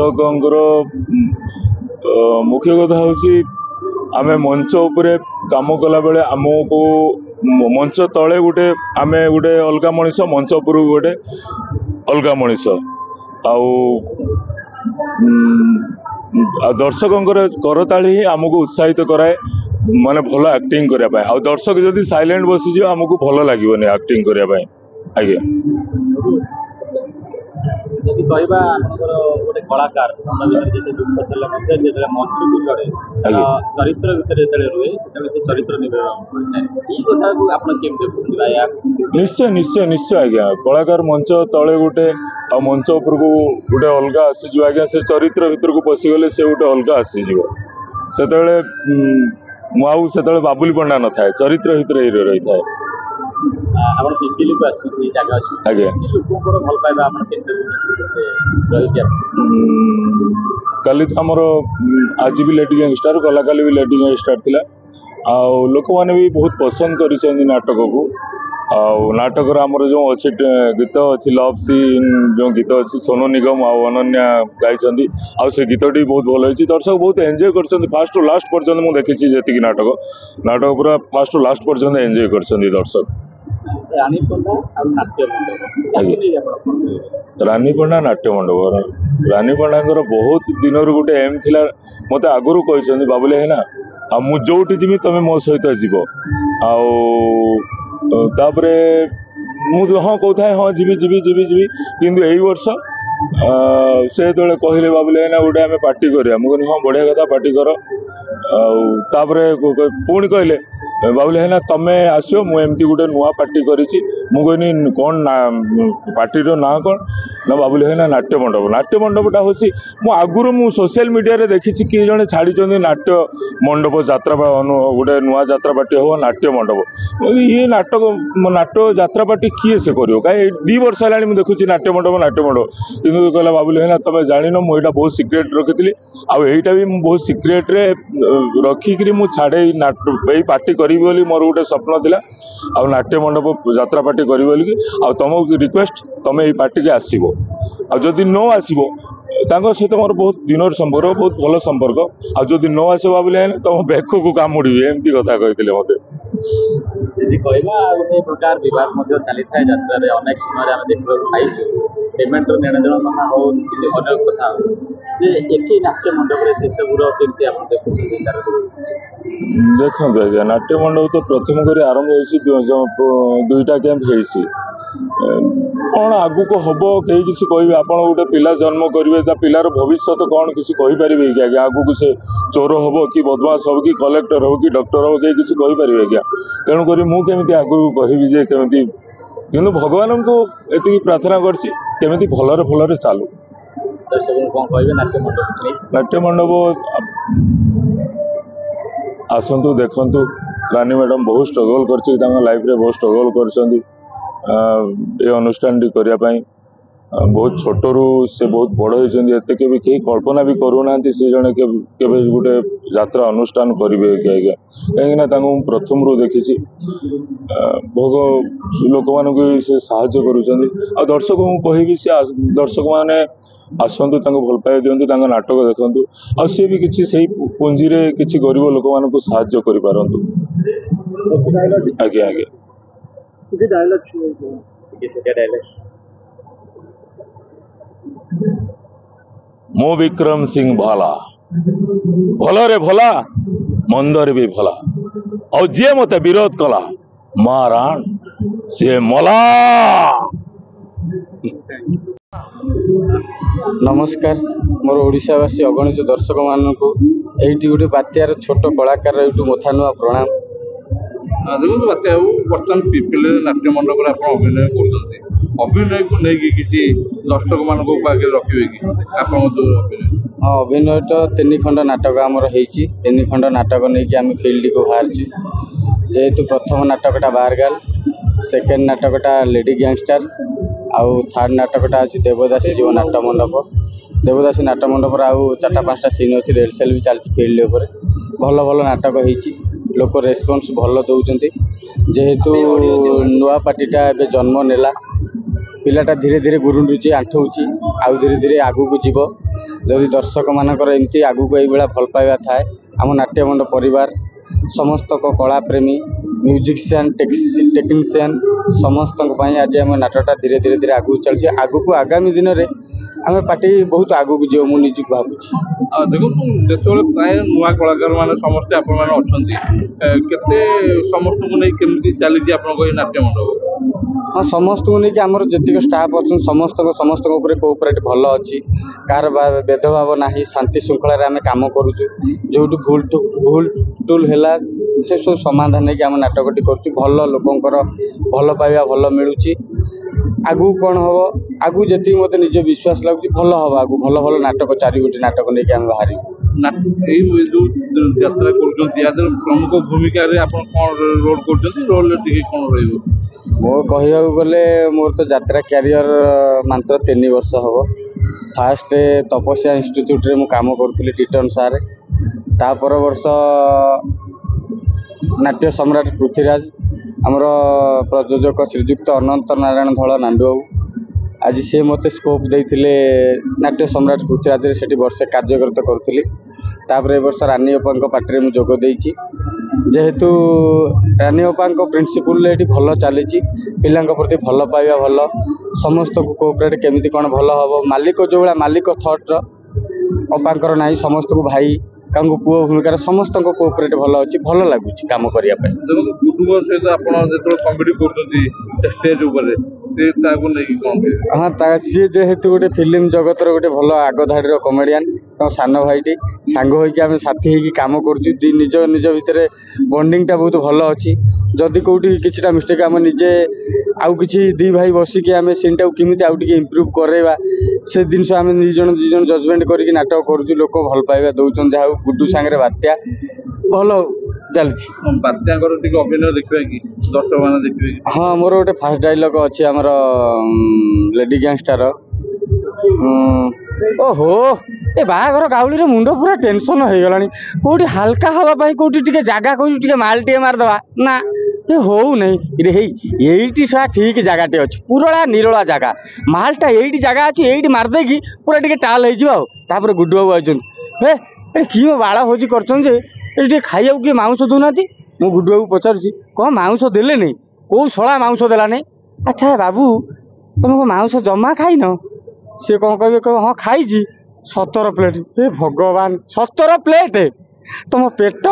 नाटकंर मुख्य कथा हूँ आम मंच उपरे काम कला बेले आमको मंच तले गोटे आम गोटे अलग मनीष मंच उपर गोटे अलग मनीष दर्शकों करताली ही आमको उत्साहित कराए माने भल एक्टिंग करने आ दर्शक जदि साइलेंट बसीज आमको भल लगे एक्टिंग करने आज्ञा जदि कहबा गोटे कलाकार मंच को चढ़े चरित्र भितर रुए से चरित्र निश्चय निश्चय निश्चय आज्ञा कलाकार मंच तले गोटे आ मंच उपर को गोटे अलग आसीज आज्ञा से चरित्र भितर को पशिगले से गोटे अलग आसीज से बाबुली पंडा न थाए चरित्र भितर रही थाए काली तो आमर आज भी लेडी गैंगस्टर गला काली भी लेडी गैंगस्टर थिला लोक मैंने भी बहुत पसंद कर नाटक को नाटक आमर जो अच्छे गीत अच्छी लव सीन जो गीत अच्छी सोनू निगम अनन्या गाई से गीतटी बहुत भल होती दर्शक बहुत एंजॉय कर फास्ट टू लास्ट पर्यंत मुझे देखी जी नाटक पूरा फास्ट टू लास्ट पर्यंत एंजॉय कर दर्शक रानी पंडा नाट्य मंडप रानी पंडा बहुत दिन गोटे एम थिला मत आगुरी कहते बाबुले है ना मु जोटी जीवी तुम मो सहित जीव आपर मुझे हाँ कहता है हाँ जीवी जीवी जीवी जीवी किंतु यही वर्ष से जो कहले बाबुले है ना गोटे आम पार्टी करा मुझे हाँ बढ़िया कथा पार्टी कर पुणी कहले बाबुले है ना तुम आसो मुझे गोटे नुआ पार्टी करी मुझे कौन ना पार्टी ना कौन ना बाबुले है ना नाट्य मंडपटा हूँ मु आगुरी मु सोशल मीडिया रे देखी किए जड़े छाड़ी नाट्य मंडप जात्रा गोटे नुआ जात्रा पार्टी हो नाट्य मंडप ये नाट्य जात्रा पार्टी किए से कर कहीं 2 वर्ष है मुझे देखुची नाट्य मंडप कि कहला बाबुले है ना तुम जान मुझे बहुत सिक्रेट रखी आईटा भी बहुत सिक्रेट रे रखिकी मुझे छाड़े यही पार्टी करी मोर गोटे स्वप्न थिला आ नाट्य मंडप जात्रा पार्टी करी बोली तुमको रिक्वेस्ट तुम ये पार्टी के आसब आदि न आसब सहित मोर बहुत दिन संपर्क बहुत भल संपर्क आदि न आस बोले तुम बेक को कामुड़ी एमती कथा कहते मत गोटे प्रकार बद चली था यात्रा अनेक समय देखा पाई पेमेंट लेनदेन कथा हो अनेक कथा ये नाट्य मंडप से सब देखो आज्ञा नाट्य मंडप तो प्रथम कर आरंभ हो 2टा कैंप कौन आगु को हम कहीं किसी कहे आप गोटे पिला जन्म करेंगे पिलार भविष्य कौन किसी कहींपारे कि आज्ञा आगु को से चोर हम कि बदमाश हम कि कलेक्टर हो कि डॉक्टर हो कहीं किसी कहींपारे आज्ञा तेणुक मुझे आगु कहि जे केमी कि भगवान को ये प्रार्थना करमी भलरे चालू नाट्य मंडप आसतु देखु रानी मैडम बहुत स्ट्रगल कर लाइफ रे बहुत स्ट्रगल कर अनुष्ठान करने बहुत छोटू से बहुत बड़ होते के कहीं कल्पना भी करूना से जड़े के गोटे यात्रा अनुष्ठान करेंगे आज्ञा कहीं प्रथम रू देखी भोग लोक मान से साहाय्य कर दर्शक कहि से दर्शक मैंने आसतु भल पाई दिंतु नाटक देखु आ सी भी किसी से पुंजी रे किसी गरीब लोक मान साहाय्य कर आज्ञा आज्ञा मो विक्रम सिंह भाला भलरे भला मंदर भी भला और जे मत विरोध कला माराण से मला। नमस्कार मोर ओडिशावासी अगणित दर्शक मानक एटी गोटे बात्यार छोट कलाकार मथा नुआ प्रणाम। देखो बात्या बर्तमान पिपिल नाट्य मंडप आप अभिनय कर अभिनय को लेकिन किसी दर्शक मान आगे रखिए कि आप हाँ अभिनय तो 3 खंड नाटक आमर हो 3 खंड नाटक नहीं आम फिल्ड को बाहर जेहेतु प्रथम नाटकटा बारगाल सेकेंड नाटकटा लेडी गैंगस्टर आउ थर्ड नाटकटा अच्छी देवदासी जीव नाट्य मंडप देवदासी नाट्य मंडप आउ 4-5टा सीन अच्छी रेलसेल भी चलती फिल्ड उपर भल भल नाटक हो लोक रेस्पन्स भल दौरान जेहेतु नुआ पार्टीटा ए जन्म नेला पिलाटा धीरे धीरे गुरुंडुची आंठौची आउ धीरे धीरे आगू को जीव जदि दर्शक मानकर एमती आगू को ये भल पाइबा थाए आम नाट्यमंडप परिवार समस्त कला प्रेमी म्यूजिशियन टेक्नीशियन समस्त आज आम नाटकटा धीरे धीरे धीरे आगू चलছে आगू को आगामी दिन में आम पार्टी बहुत आगू को जो मुझे भावुँ देखो जो प्राय नुआ कलाकार मैंने समस्ते आपण मैंने केते समस्त को नहीं केमती चली आपन नाट्य मंडप हाँ समस्त को लेकिन आमर जी स्टाफ अच्छा समस्त कोऑपरेट भल अच्छी कार भेदभाव ना शांति श्रृंखला आम कम करुचु जो भूल टूल है से सब समाधान नहीं आम नाटकटी कर भल लोकंर भल पाइबा भल मिलूँ आगू कौन हम आगू जी मत निज विश्वास लगुच भल हम आगू भल भल नाटक 4 गोटी नाटक नहीं आम बाहर जो यात्रा कर प्रमुख भूमिका रोल कर रोल कौन रही मो कह गले मोर तो यात्रा क्यारियर मात्र 3 वर्ष हम फास्ट तपस्या इंस्टीट्यूट रे मु काम करुली टीटन सार तापर वर्ष नाट्य सम्राट पृथ्वीराज आमर प्रयोजक श्रीजुक्त अनंत नारायण धल नांडू बाबू आज सी मत स्कोप देते नाट्य सम्राट पृथ्वीराज से वर्षे कार्यरत करुली तापर वर्ष रानी अप्पा पार्टी में जोग देती जेहेतु रानी अप्पा प्रिंसिपल ये भल चली पिला प्रति भल पाइबा भल समस्त को कोऑपरेट केमिति कौन भल हम मालिक जो भाया मालिक थट्र अप्पांकर ना समस्त को भाई पुओ भूमिकार समस्त को कोऑपरेट भल अच्छी भल लगुच काम करने कुटुंब सहित आप कमेडी कर स्टेज हाँ सी जेहेतु गोटे फिल्म जगतर गोटे भल आग धाड़ी कमेडियान सान भाईटी सांग होम साथी होगी कम कर निज निज भितर बॉन्डिंग टा बहुत भल अच्छी जदि कौटी किसी मिस्टेक आम निजे आउ कि दी भाई बसिकी आम सीन टाक केमी आउ टे इम्प्रूव करवा से जिन आम दिज जजमेंट करके नाटक करुँ लोक भल पाइबा दौरान जहाँ गुड्डू सांगे बात्या भल चलती बात्याकर अभिनय देखिए कि दर्शक मैंने देखिए हाँ मोर गोटे फास्ट डायलॉग अच्छी आमर लेडी गैंगस्टर ओहो ए बाहागर गाउली रे मुंड पूरा टेंशन हो गलानी कोठी हल्का हवा पाई कोठी टिके जागा कोठी टिके माल टे मार दवा ना ये हो नहीं रे हेई एईटी सा ठीक जगह टे अछि पुरला निरला जगह मालटा एईटी जगह अछि एईटी मार देगी पूरा टिके टाल हे जिवो तापर गुड्डू बाबू आइछन हे ए कियो बाळा भोजी करछन जे ए टिके खाइयाउ कि मांस दउनाती मु गुड्डू बाबू पचारछि को मांस देले नहीं को सळा मांस देला नहीं अच्छा बाबू तुमको मांस जमा खाई न सी कौन कहे हाँ खाई 17 प्लेट हे भगवान 17 प्लेट तुम पेट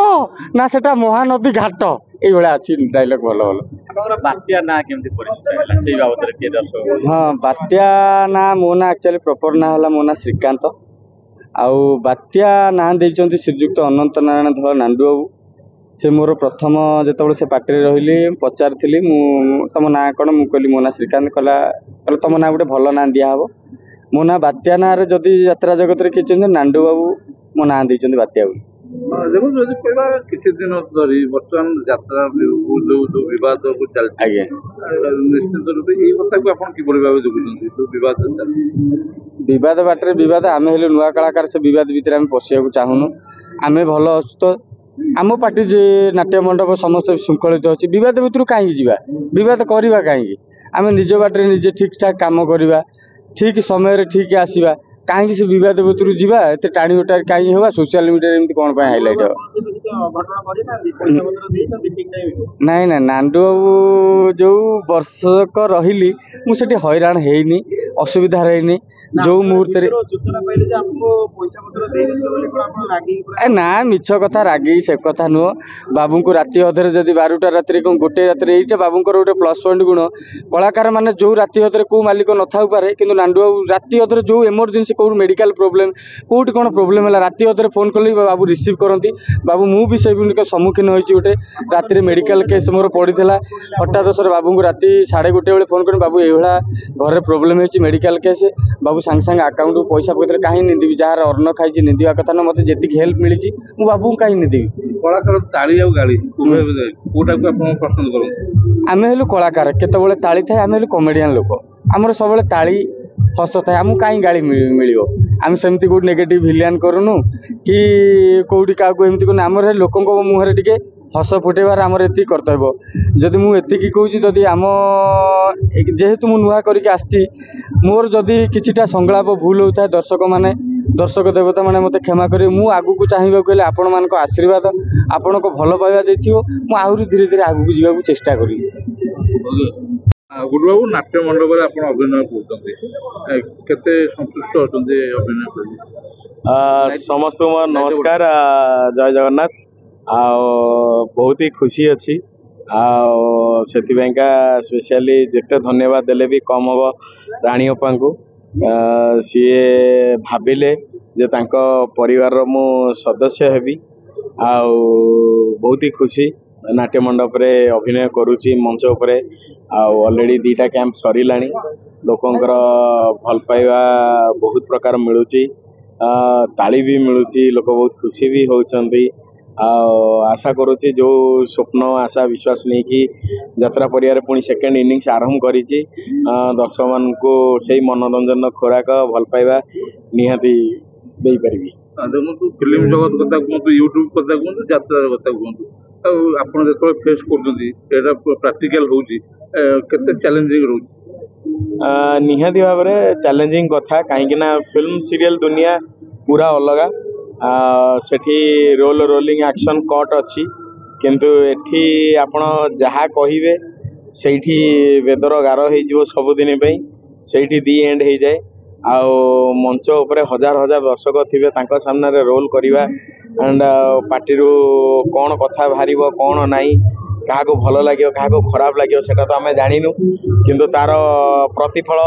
ना सेटा महानदी घाट ये अच्छी डायलॉग भल भल बात्या ना केमती परिचय बाबद हाँ बात्या ना मो ना एक्चुअली प्रॉपर ना होला मो ना श्रीकांत आउ बात्या ना देइचंती श्रीजुक्त अनंत नारायण धल नांडू बाबू से मोर प्रथम जो से पार्टी रही पचारि तुम ना कौन मुझे कहली मो ना श्रीकांत कहला तुम ना गोटे भल ना दिहब मो ना बात्या ना जदि यात्रा जगत किए नांडू बाबू मो ना देइचंती बात्या बाबू किसी दिन धरी बर्तमान यात्रा जो विवाद को चलती आज्ञा निश्चित रूप ये कथा को आप किभली भाव देखुं जो विवाद विवाद बाटर विवाद आम हेलु नुआ कलाकार से विवाद भितर आम पशिया चाहूनु आम भल अच्छु तो आम पार्टी जे नाट्य मंडप समस्त श्रृंखलित अच्छी विवाद भितर कहीं जावा विवाद करवा कहीं आम निज बाटर निजे ठीक ठाक कम करवा ठीक समय ठीक आसवा कहीं से विवाद भितर जावा एत टाणी उठा कहीं हुआ सोशल मीडिया एमती कौन हाइलाइट नाई ना नांडू बाबू जो वर्षक रही मुझे हैरान हैनी असुविधा रही जो मुहूर्त ना मिछ कथा रागी से कथा नुह बाबू को राति अधे जदि 12टा राति गोटे राति ये बाबू गोटे प्लस पॉइंट गुण कलाकार मैंने जो राति अधे कौ मालिक न था पारे कि नांडू बाबू राति अधे जो इमरजेंसी कौ मेडिकल प्रोब्लेम कौटी कौन प्रोब्लेम है राति अधे फोन कले बाबू रिसीव करती बाबू मु भी से सम्मुखीन होती गोटे राति मेडिकल केस मोर पड़ा हठात सर बाबू को राति 1:30 बेले फोन कर बाबू ये घर प्रोब्लेम होती मेडिकल केस बाबू सांगे सांगे अकाउंट पैसा पकड़ कहीं निदेवी जार अन्न खाई निंदा कथा ना मत जी हेल्प मिली मु बाबू कहीं निदेवी कलाकार ताली आ गाड़ी कोटा को आप पसंद करो आम हेलु कलाकार केतबेले ताली थाए आम हेलु कमेडियन लोक आमर सब ताली हस थाए आमको कहीं गाड़ी मिल आम सेमती कोई नेगेटिव भिलियन करूनु कि कौटी क्या एमती कर आमर लोक मुहर टिके हस फुटेबार आमर एति कर्तव्य जदि मुझे कहूँ जदि आम जेहेतु मु नुआ करके आसची मोर जदि किछिटा संगलाप भूल होता है दर्शक माने दर्शक देवता मैंने मत क्षमा करें मु आगु को चाहिए कहले आपण मान आशीर्वाद आपण को भल पाइबा देथियो मु आहुरी धीरे धीरे आगु को जीवा चेष्टा करी। गुरु बाबू नाट्य मंडप में आप अभिनय करते संतुष्ट होते अभिनय कर समस्त नमस्कार जय जगन्नाथ आ बहुत ही खुशी अच्छी आथिका स्पेशली जिते धन्यवाद देले भी कम हम राणी अपा को सी भाविले जे तांको परिवार मु सदस्य हेबी आ बहुत ही खुशी नाट्य मंडप रे अभिनय करुची मंच उपरे ऑलरेडी 2टा कैंप सरीलाणी लोकंकर भल पाइबा बहुत प्रकार मिलुची ताली भी मिलुची लोक बहुत खुशी भी होउछंती आशा करुची जो स्वप्न आशा विश्वास नहीं कि यात्रा परिवार पुणी सेकेंड इनिंग्स आरंभ करिची दर्शक मान को सही मनोरंजन खोराक भल पाइबा निहाती दे पारिबी। देखो फिल्म जगत कथा कहतु यूट्यूब कथा कहतु यात्रा कथा कहतु आप जो फेस कर प्राक्टिकल होची केते चैलेंजिंग रोची निहाती भाव में चैलेंजिंग कथा कहीं फिल्म सीरियल दुनिया पूरा अलग सेठी रोल रोलिंग एक्शन कट अच्छी किंतु एठी आपण जहाँ कहिबे सेठी वेदर गार हो सबुदिन सेठी दी एंड हो जाए आउ मंच उपरे हजार हजार दर्शक थे सामने रोल करवा एंड पार्टी कौन कथा बाहर कौन नाई क्या भल लगे क्या खराब लगे सेटा तो आम जानिनु किंतु तार प्रतिफल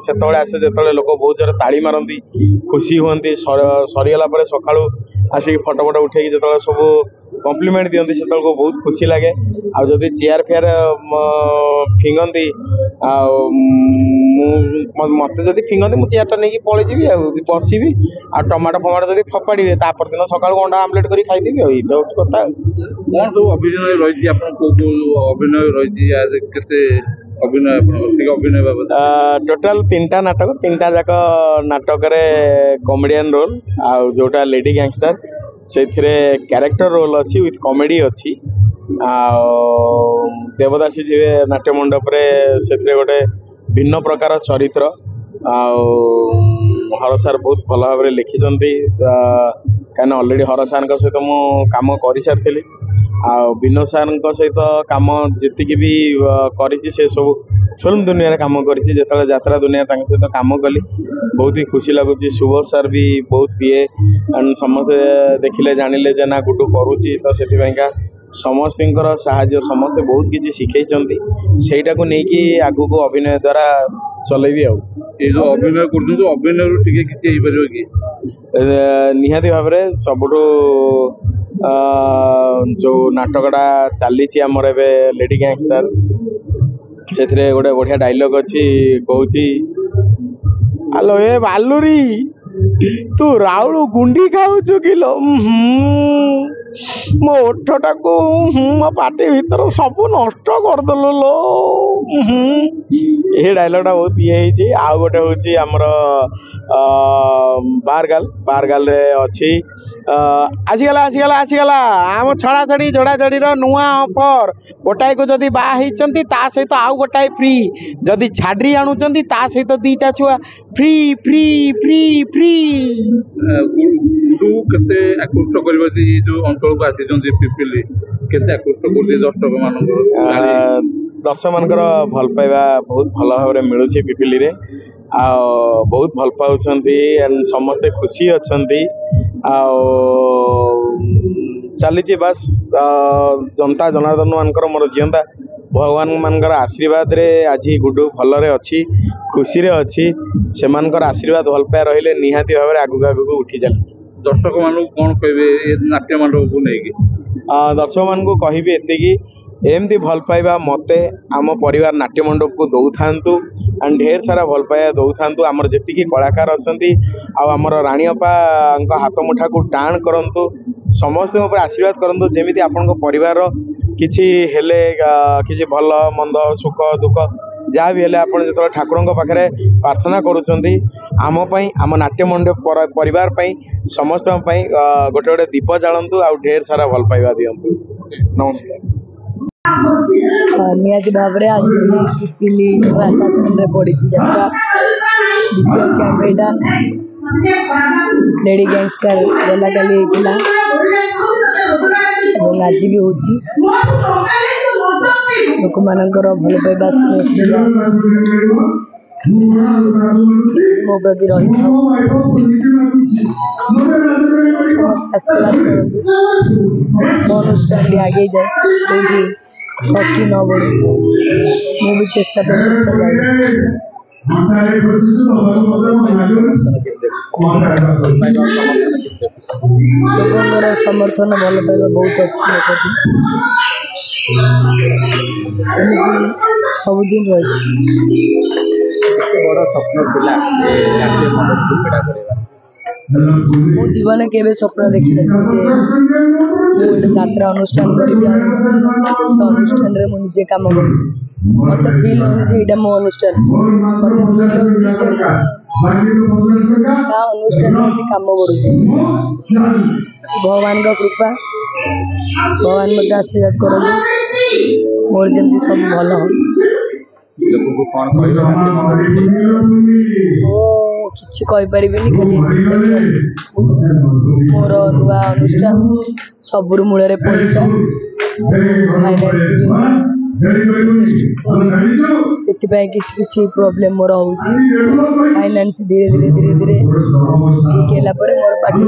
से आसे जो लोक बहुत जोर ताली मारती खुशी हुंती सरीगला सका आसिक फटो फटो उठे जो सब कम्प्लीमेंट दिखती से बहुत खुशी लगे आदि चेयर फेयर फिंगती मत जब फिंगती मुझे चेयरटा नहीं पलैजी बसबी आ टमाटो फमाटो जब फपाड़े तापर दिन सका अंडा आमलेट कर खाईदेवी कथा कौन सब अभिनय रही अभिनय रही केते अभिनय अभिनय बाबद टोटाल 3टा नाटक 3टा जाक नाटक कॉमेडियन रोल आ जोटा लेडी गैंगस्टर से कैरेक्टर रोल अच्छी विथ कॉमेडी अच्छी देवदासी जी नाट्य मंडप से गोटे भिन्न प्रकार चरित्र हर सार बहुत भल भाव लिखिं कहीं ऑलरेडी हर सार सहित मु काम कर सारी विनोद सार सहित काम जी भी करी से सब फिल्म दुनिया काम करी जो यात्रा दुनिया सहित काम कली बहुत ही खुशी लगुच सुबोध सार भी बहुत ये समस्त देखिले जानिले जे ना गुडू करुच्ची तो से समस्त साहाय्य समस्ते बहुत किसी शिखई सेटा को लेकिन आगु को अभिनय द्वारा चलेबी जो अभिनय कर अभिनय कि निहाती भाव में सबुठु जो नाटकटा चली आमर ए लेडी गैंगस्टर से गोटे बढ़िया डायलॉग अच्छी कहूँ आलो ए बालुरी तू राउल गुंडी खाऊ किलो मो ओठटा को मो पाटी भीतर सब नष्ट करदेल लो ये डायलॉगटा बहुत ये आउ गोटे हूँ आमर बारगाल रे अच्छी आसीगला आम छड़ा छड़ी जोड़ा जोड़ी नुआ ऑफर गोटाए को जदि बाहर ता सहित आउ गोटाए फ्री जदि छाड़ी आणुचंती ता सहित 2टा छुआ फ्री फ्री फ्री फ्री केते आकृष्ट करबा जो अंचल को आसी पिपिली केते आकृष्ट कर दर्शक मानकर भल पाइबा बहुत भल भाव में मिलूँ पिपिली रे आ बहुत भल पाउछंती एंड समस्ते खुशी अच्छंती चली बस जनता जनार्दन मानकर मोर जीवंता भगवान मानकर आशीर्वाद रे आज गुडू भलरे अच्छी खुशी रे अच्छी से मानकर आशीर्वाद भल पाए रहिले निहाती भाव में आगु आगु उठी चली दर्शक मान कौन कहे नाट्य मंडप को नहीं दर्शक मान को कहबी एतिकी एमती भल पाइबा मते आम परिवार नाट्य मंडप को दौ थांतु एंड ढेर सारा भल पाइबा दौ थांतु आमर जेतिकी कलाकार अछंती आमर राणी अपा हाथ मुठा को टाण करंतु समस्त ऊपर आशीर्वाद करंतु जेमिति आपन परिवार किछि हेले किछि भल मंद सुख दुख जहाँ भी हेले आपन जतरा ठाकुरंक पाखरे प्रार्थना करूछंती आम पई आम नाट्य मंडप परिवार पई समस्त पई गोटे गोटे दीप जालंतु आ ढेर सारा भल पाइबा दियंतु। नमस्कार। निहाती भाव में आज पिपिली प्रशासन पड़ी जात्रा द्वितीय कैंप यहाँ लेडी गैंगस्टर गला काली होइतिला और आज भी होची लोक मानकर भल पाइबा स्नेह मो प्रति रही समस्त आशीर्वाद करती मो अनुष्ठान आगे जाए कौटी थकी न बढ़े मु भी चेष्टा प्रचेष्टा जाए लोक समर्थन भल पाइबा बहुत अच्छी लोक सबुदिन रही बड़ स्वप्न थिला नाट्य मंडप क्रीड़ा करबा मो जीवन केवे स्वप्न देखी नथि जे गोटे यात्रा अनुष्ठान करी से अनुष्ठान रे मु निजे काम करी मत फील हो जे मो अनुष्ठान मत फील हो जे का अनुष्ठान में काम करूँ भगवान का कृपा भगवान मत आशीर्वाद करूँ मोर जमी सब भल हो लोक कौन कहबे किसी कहीपरि खाली मोर नुआ अनुष्ठान सबुर मूल पैसा से किसी प्रोब्लेम मोर हो फाइनान्स धीरे धीरे धीरे धीरे ठीक है मोर पार्टी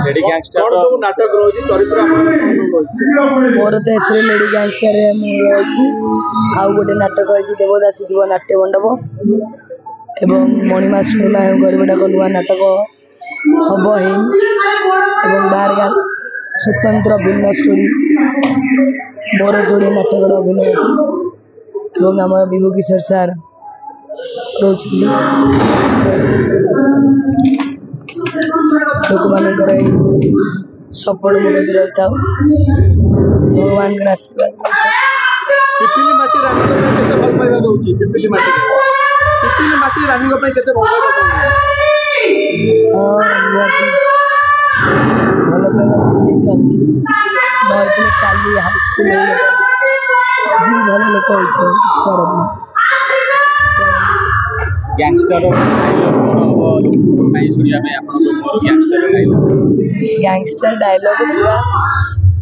लेडी गैंगस्टर सब नाटक रोजी चरित्र मोर तो ए लेडी गैंगस्टर रही आउ गोटे नाटक रही देवदासी जीव नाट्य मंडप एवं मणिमा सुणिमा गरीबटाक नुआ नाटक हम एवं बारगाल स्वतंत्र भिन्न स्टोरी मोर जोड़े नाटक अभिनय अच्छी आम विभू किशोर सार लोक मान सपोर्ट मुझे रही था भगवान का आशीर्वाद पिपिली माटी रानी केते भल पाइबा दउची पिपिली माटी रानी को केते भल पाइबा भल पाइबा अच्छी बहुत काली हाईस्कूल जी भल लोक हो गैंगस्टर गैंगस्टर डायलॉग पूरा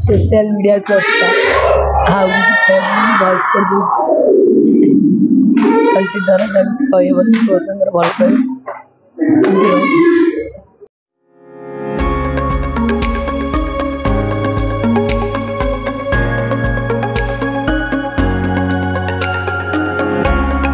सोशल मीडिया चर्चा भॉइस पर कंटी दर जमी कह भल पाए